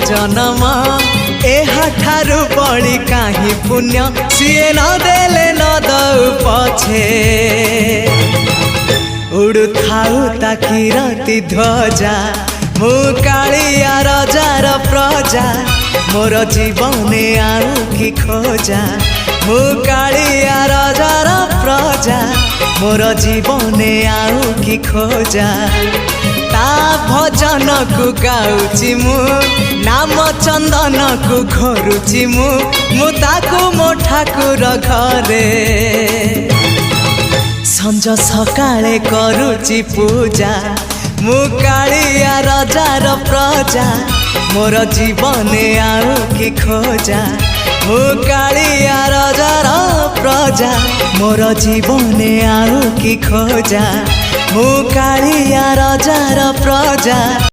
जन्म एहाठारु बड़ी काहि पुण्य सीए न देले न दउ पछे उड़ु थाउ ताकि राति ध्वजा मु कालिया रजार प्रजा मोर जीवने आउ कि खोजा मु कालिया रजार प्रजा मोर जीवने आउ कि खोजा ता भजन को गाउची मु नाम चंदन को घरुची मु ताकू मो ठाकुर घरे संज सकाळे करुची पूजा मु कालिया रजार प्रजा मोर जीवने आउ कि खोजा मु कालिया रजार प्रजा मोर जीवने आउ कि खोजा मु कालिया रजार प्रजा।